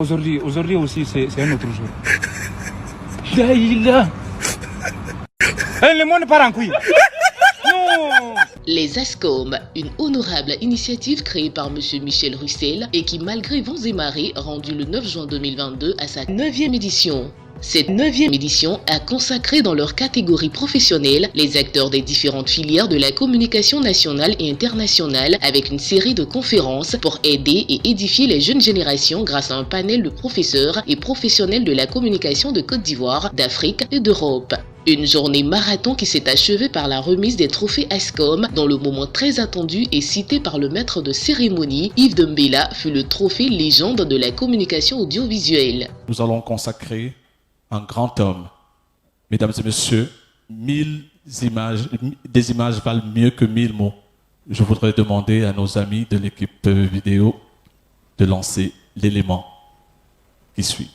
Aujourd'hui aussi, c'est un autre jour. Daïla. Le monde part en couille. Non. Les ASCOM, une honorable initiative créée par M. Michel Russell et qui, malgré vents et marées, rendue le 9 juin 2022 à sa 9e édition. Cette 9e édition a consacré dans leur catégorie professionnelle les acteurs des différentes filières de la communication nationale et internationale avec une série de conférences pour aider et édifier les jeunes générations grâce à un panel de professeurs et professionnels de la communication de Côte d'Ivoire, d'Afrique et d'Europe. Une journée marathon qui s'est achevée par la remise des trophées ASCOM, dont le moment très attendu et cité par le maître de cérémonie, Yves Dembella, fut le trophée légende de la communication audiovisuelle. Nous allons consacrer un grand homme. Mesdames et messieurs, 1000 images, des images valent mieux que 1000 mots. Je voudrais demander à nos amis de l'équipe vidéo de lancer l'élément qui suit.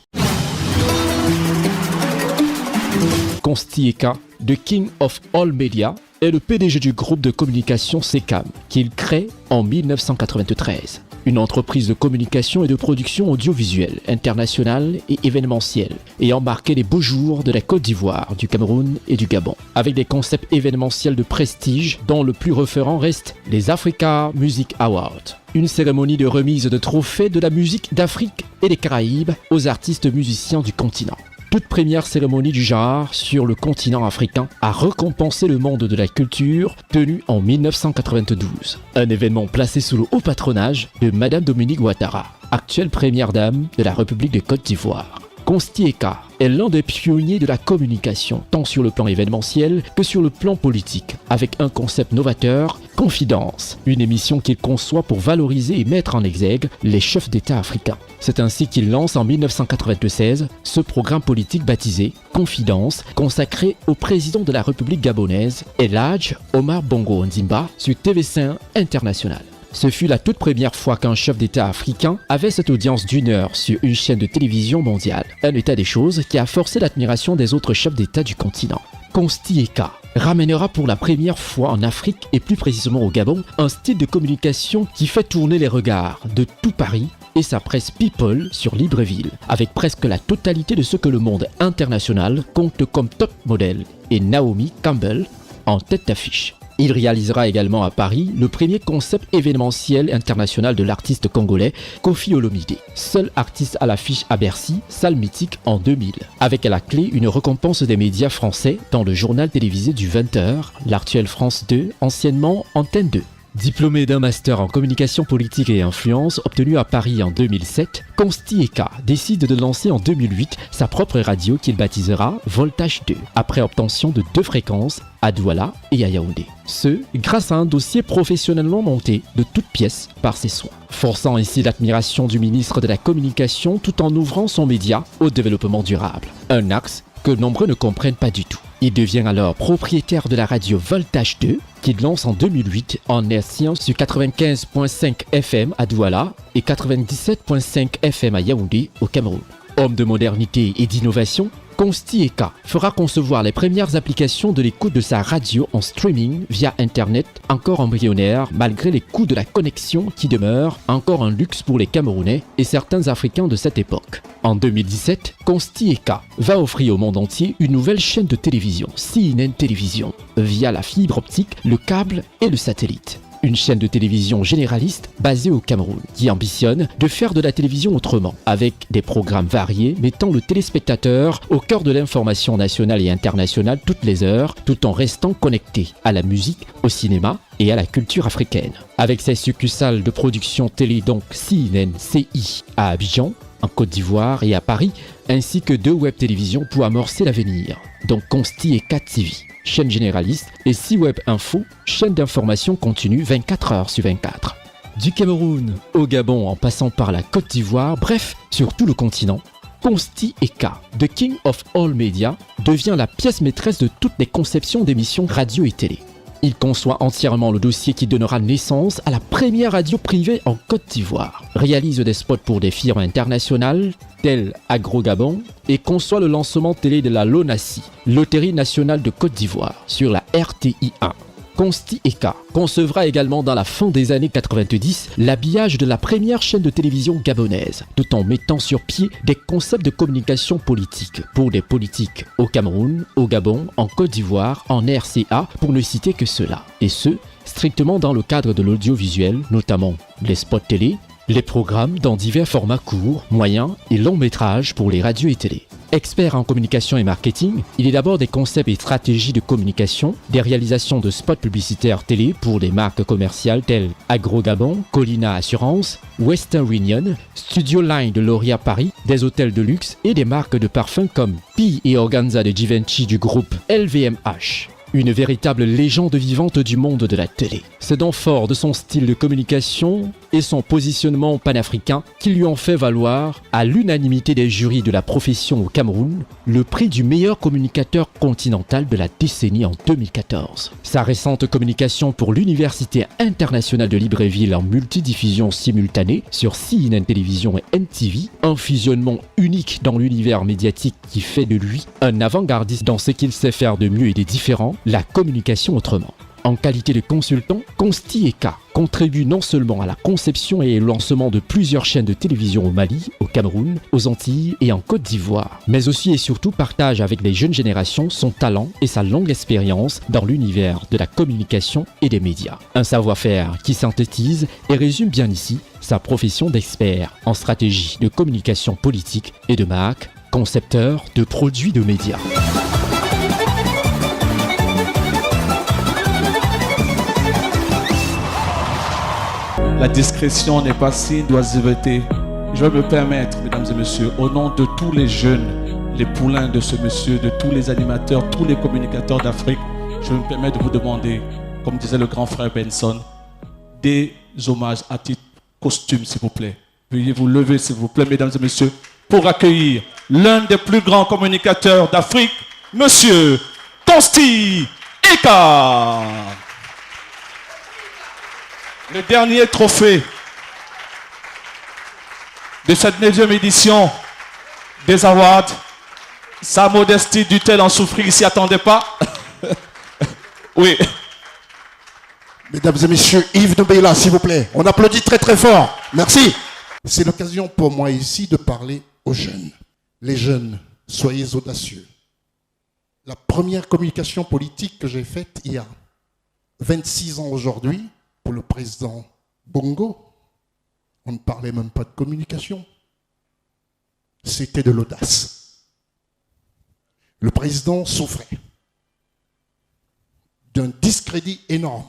Consti Eka, The King of All Media, est le PDG du groupe de communication SECAM, qu'il crée en 1993. Une entreprise de communication et de production audiovisuelle, internationale et événementielle, ayant marqué les beaux jours de la Côte d'Ivoire, du Cameroun et du Gabon, avec des concepts événementiels de prestige dont le plus référent reste les Africa Music Awards. Une cérémonie de remise de trophées de la musique d'Afrique et des Caraïbes aux artistes musiciens du continent. Toute première cérémonie du genre sur le continent africain a récompensé le monde de la culture tenue en 1992. Un événement placé sous le haut patronage de Madame Dominique Ouattara, actuelle première dame de la République de Côte d'Ivoire. Consti Eka est l'un des pionniers de la communication, tant sur le plan événementiel que sur le plan politique, avec un concept novateur, Confidence, une émission qu'il conçoit pour valoriser et mettre en exergue les chefs d'État africains. C'est ainsi qu'il lance en 1996 ce programme politique baptisé Confidence, consacré au président de la République gabonaise, El Hadj Omar Bongo Ondimba, sur TV5 International. Ce fut la toute première fois qu'un chef d'État africain avait cette audience d'1 heure sur une chaîne de télévision mondiale. Un état des choses qui a forcé l'admiration des autres chefs d'État du continent. Consti Eka ramènera pour la première fois en Afrique et plus précisément au Gabon un style de communication qui fait tourner les regards de tout Paris et sa presse People sur Libreville, avec presque la totalité de ce que le monde international compte comme top modèle et Naomi Campbell en tête d'affiche. Il réalisera également à Paris le premier concept événementiel international de l'artiste congolais Koffi Olomide, seul artiste à l'affiche à Bercy, salle mythique en 2000, avec à la clé une récompense des médias français dans le journal télévisé du 20h, l'actuelle France 2, anciennement Antenne 2. Diplômé d'un master en communication politique et influence obtenu à Paris en 2007, Consti Eka décide de lancer en 2008 sa propre radio qu'il baptisera Voltage 2, après obtention de 2 fréquences à Douala et à Yaoundé. Ce, grâce à un dossier professionnellement monté de toutes pièces par ses soins, forçant ainsi l'admiration du ministre de la Communication tout en ouvrant son média au développement durable. Un axe que nombreux ne comprennent pas du tout. Il devient alors propriétaire de la radio Voltage 2, qu'il lance en 2008 en hertzien sur 95.5 FM à Douala et 97.5 FM à Yaoundé au Cameroun. Homme de modernité et d'innovation, Consti Eka fera concevoir les premières applications de l'écoute de sa radio en streaming via Internet, encore embryonnaire malgré les coûts de la connexion qui demeurent encore un luxe pour les Camerounais et certains Africains de cette époque. En 2017, Consti Eka va offrir au monde entier une nouvelle chaîne de télévision, CNN Télévision, via la fibre optique, le câble et le satellite. Une chaîne de télévision généraliste basée au Cameroun qui ambitionne de faire de la télévision autrement, avec des programmes variés mettant le téléspectateur au cœur de l'information nationale et internationale toutes les heures, tout en restant connecté à la musique, au cinéma et à la culture africaine. Avec ses succursales de production télé donc CNNCI à Abidjan, en Côte d'Ivoire et à Paris, ainsi que 2 web télévisions pour amorcer l'avenir, donc Consti Eka TV, chaîne généraliste, et 6 Web Info, chaîne d'information continue 24 heures sur 24. Du Cameroun au Gabon en passant par la Côte d'Ivoire, bref, sur tout le continent, Consti Eka, The King of All Media, devient la pièce maîtresse de toutes les conceptions d'émissions radio et télé. Il conçoit entièrement le dossier qui donnera naissance à la première radio privée en Côte d'Ivoire, réalise des spots pour des firmes internationales telles AgroGabon et conçoit le lancement télé de la LONASI, Loterie nationale de Côte d'Ivoire, sur la RTI 1. Consti Eka concevra également dans la fin des années 90 l'habillage de la première chaîne de télévision gabonaise, tout en mettant sur pied des concepts de communication politique pour des politiques au Cameroun, au Gabon, en Côte d'Ivoire, en RCA, pour ne citer que cela. Et ce, strictement dans le cadre de l'audiovisuel, notamment les spots télé, les programmes dans divers formats courts, moyens et longs métrages pour les radios et télé. Expert en communication et marketing, il est d'abord des concepts et stratégies de communication, des réalisations de spots publicitaires télé pour des marques commerciales telles Agro Gabon, Colina Assurance, Western Union, Studio Line de Lauria Paris, des hôtels de luxe et des marques de parfums comme Pi et Organza de Givenchy du groupe LVMH. Une véritable légende vivante du monde de la télé. C'est donc fort de son style de communication et son positionnement panafricain qui lui ont fait valoir, à l'unanimité des jurys de la profession au Cameroun, le prix du meilleur communicateur continental de la décennie en 2014. Sa récente communication pour l'Université internationale de Libreville en multidiffusion simultanée sur CNN Télévision et NTV, un fusionnement unique dans l'univers médiatique qui fait de lui un avant-gardiste dans ce qu'il sait faire de mieux et de différent, la communication autrement. En qualité de consultant, Consti Eka contribue non seulement à la conception et au lancement de plusieurs chaînes de télévision au Mali, au Cameroun, aux Antilles et en Côte d'Ivoire, mais aussi et surtout partage avec les jeunes générations son talent et sa longue expérience dans l'univers de la communication et des médias. Un savoir-faire qui synthétise et résume bien ici sa profession d'expert en stratégie de communication politique et de marque, concepteur de produits de médias. La discrétion n'est pas signe d'oisiveté. Je vais me permettre, mesdames et messieurs, au nom de tous les jeunes, les poulains de ce monsieur, de tous les animateurs, tous les communicateurs d'Afrique, je vais me permettre de vous demander, comme disait le grand frère Benson, des hommages à titre costume, s'il vous plaît. Veuillez vous lever, s'il vous plaît, mesdames et messieurs, pour accueillir l'un des plus grands communicateurs d'Afrique, monsieur Consti Eka. Le dernier trophée de cette 9e édition des Awards, sa modestie dut-elle en souffrir, il s'y attendait pas. Oui. Mesdames et messieurs, Yves Nobela, s'il vous plaît. On applaudit très très fort. Merci. C'est l'occasion pour moi ici de parler aux jeunes. Les jeunes, soyez audacieux. La première communication politique que j'ai faite il y a 26 ans aujourd'hui, pour le président Bongo, on ne parlait même pas de communication. C'était de l'audace. Le président souffrait d'un discrédit énorme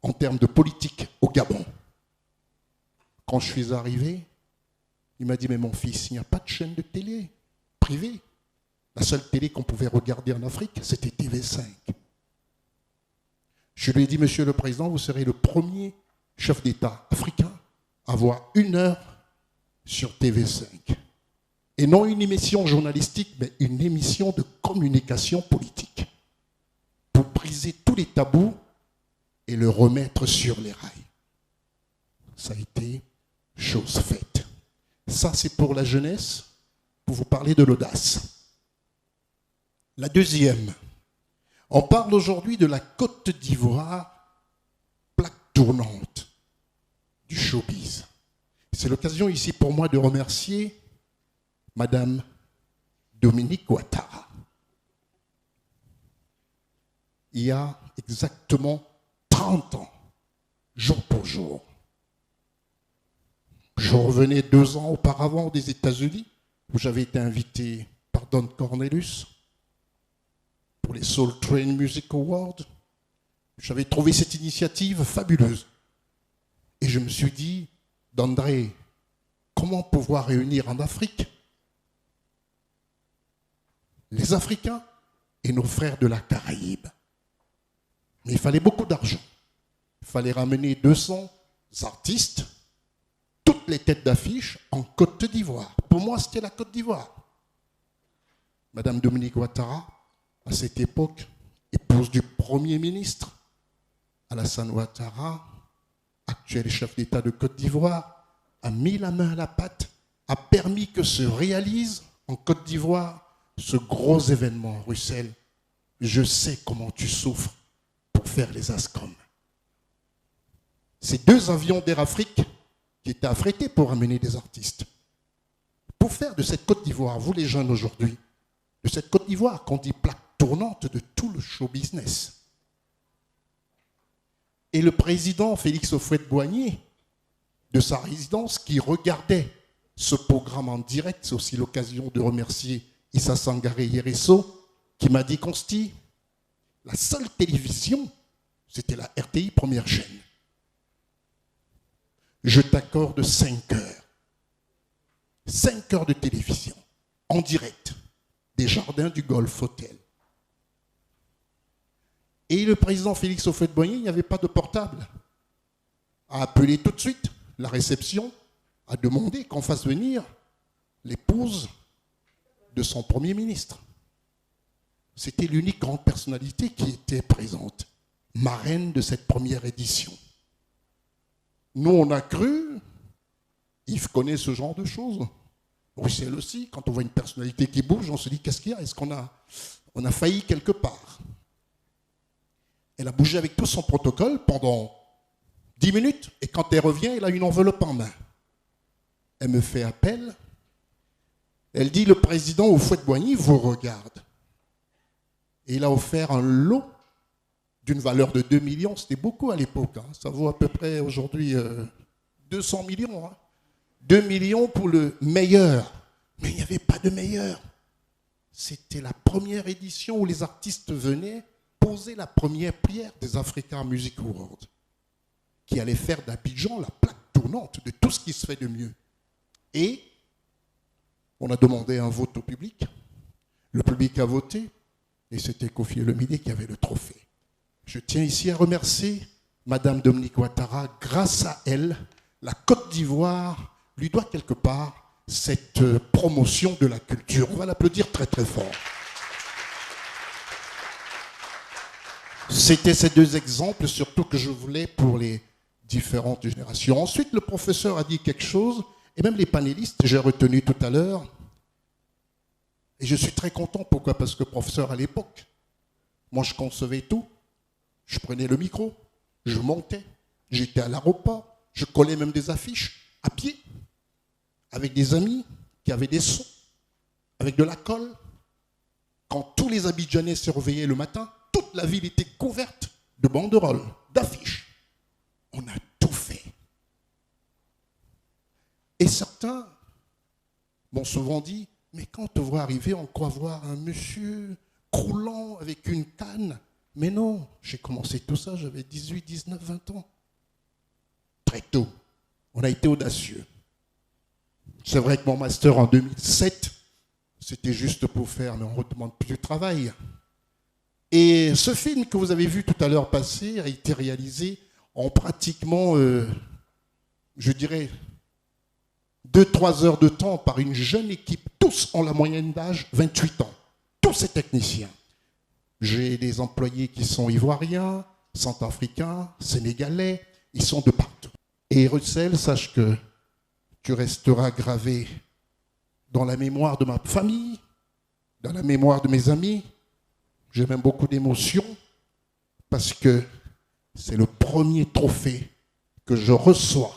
en termes de politique au Gabon. Quand je suis arrivé, il m'a dit, mais mon fils, il n'y a pas de chaîne de télé privée. La seule télé qu'on pouvait regarder en Afrique, c'était TV5. Je lui ai dit, monsieur le président, vous serez le premier chef d'État africain à avoir 1 heure sur TV5. Et non une émission journalistique, mais une émission de communication politique. Pour briser tous les tabous et le remettre sur les rails. Ça a été chose faite. Ça, c'est pour la jeunesse, pour vous parler de l'audace. La deuxième, on parle aujourd'hui de la Côte d'Ivoire, plaque tournante du showbiz. C'est l'occasion ici pour moi de remercier Madame Dominique Ouattara. Il y a exactement 30 ans, jour pour jour, je revenais 2 ans auparavant des États-Unis, où j'avais été invité par Don Cornelius pour les Soul Train Music Awards. J'avais trouvé cette initiative fabuleuse. Et je me suis dit, d'André, comment pouvoir réunir en Afrique les Africains et nos frères de la Caraïbe? Mais il fallait beaucoup d'argent. Il fallait ramener 200 artistes, toutes les têtes d'affiche en Côte d'Ivoire. Pour moi, c'était la Côte d'Ivoire. Madame Dominique Ouattara, à cette époque, épouse du Premier ministre, Alassane Ouattara, actuel chef d'État de Côte d'Ivoire, a mis la main à la pâte, a permis que se réalise en Côte d'Ivoire ce gros événement, Russell. Je sais comment tu souffres pour faire les ASCOM. Ces 2 avions d'Air Afrique qui étaient affrétés pour amener des artistes. Pour faire de cette Côte d'Ivoire, vous les jeunes aujourd'hui, de cette Côte d'Ivoire qu'on dit plaque tournante de tout le show business. Et le président Félix Houphouët-Boigny, de sa résidence, qui regardait ce programme en direct, c'est aussi l'occasion de remercier Issa Sangaré Yereso, qui m'a dit, Consti, la seule télévision, c'était la RTI première chaîne. Je t'accorde 5 heures. 5 heures de télévision, en direct, des jardins du Golf Hotel. Et le président Félix Houphouët-Boigny, il n'y avait pas de portable. A appelé tout de suite la réception, a demandé qu'on fasse venir l'épouse de son Premier ministre. C'était l'unique grande personnalité qui était présente, marraine de cette première édition. Nous, on a cru, Yves connaît ce genre de choses. Bruxelles aussi, quand on voit une personnalité qui bouge, on se dit, qu'est-ce qu'il y a? Est-ce qu'on a failli quelque part? Elle a bougé avec tout son protocole pendant 10 minutes, et quand elle revient, elle a une enveloppe en main. Elle me fait appel. Elle dit, le président Houphouët-Boigny vous regarde. Et il a offert un lot d'une valeur de 2 millions. C'était beaucoup à l'époque. Hein. Ça vaut à peu près aujourd'hui 200 millions. Hein. 2 millions pour le meilleur. Mais il n'y avait pas de meilleur. C'était la première édition où les artistes venaient poser la première pierre des Africa Music Awards, qui allait faire d'Abidjan la plaque tournante de tout ce qui se fait de mieux. Et on a demandé un vote au public. Le public a voté. Et c'était Kofi Olomide qui avait le trophée. Je tiens ici à remercier Madame Dominique Ouattara. Grâce à elle, la Côte d'Ivoire lui doit quelque part cette promotion de la culture. On va l'applaudir très très fort. C'était ces 2 exemples, surtout que je voulais pour les différentes générations. Ensuite, le professeur a dit quelque chose, et même les panélistes, j'ai retenu tout à l'heure. Et je suis très content. Pourquoi? Parce que professeur, à l'époque, moi, je concevais tout. Je prenais le micro, je montais, j'étais à l'aéroport, je collais même des affiches à pied, avec des amis qui avaient des sons, avec de la colle. Quand tous les Abidjanais se réveillaient le matin, toute la ville était couverte de banderoles, d'affiches. On a tout fait. Et certains m'ont souvent dit, mais quand on voit arriver, on croit voir un monsieur croulant avec une canne. Mais non, j'ai commencé tout ça, j'avais 18, 19, 20 ans. Très tôt, on a été audacieux. C'est vrai que mon master en 2007, c'était juste pour faire, mais on ne redemande plus de travail. Et ce film que vous avez vu tout à l'heure passer a été réalisé en pratiquement, je dirais, 2-3 heures de temps par une jeune équipe. Tous ont la moyenne d'âge 28 ans. Tous ces techniciens. J'ai des employés qui sont ivoiriens, centrafricains, sénégalais. Ils sont de partout. Et Russell, sache que tu resteras gravé dans la mémoire de ma famille, dans la mémoire de mes amis. J'ai même beaucoup d'émotions parce que c'est le premier trophée que je reçois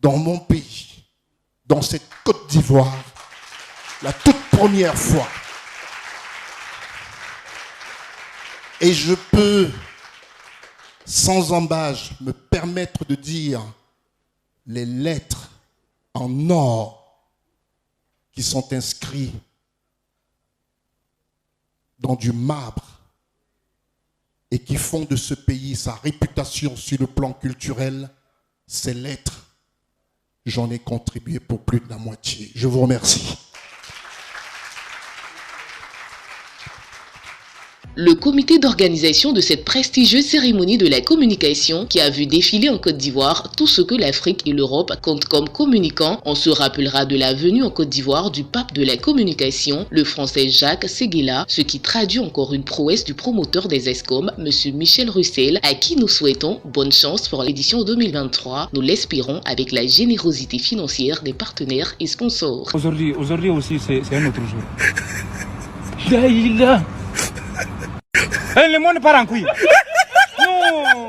dans mon pays, dans cette Côte d'Ivoire, la toute première fois. Et je peux, sans embâche, me permettre de dire les lettres en or qui sont inscrites dans du marbre et qui font de ce pays sa réputation sur le plan culturel. Ces lettres, j'en ai contribué pour plus de la moitié. Je vous remercie. Le comité d'organisation de cette prestigieuse cérémonie de la communication qui a vu défiler en Côte d'Ivoire tout ce que l'Afrique et l'Europe comptent comme communicants. On se rappellera de la venue en Côte d'Ivoire du pape de la communication, le français Jacques Séguéla, ce qui traduit encore une prouesse du promoteur des ESCOM, M. Michel Russell, à qui nous souhaitons bonne chance pour l'édition 2023. Nous l'espérons avec la générosité financière des partenaires et sponsors. Aujourd'hui aussi, c'est un autre jour. Le monde part en couille. Non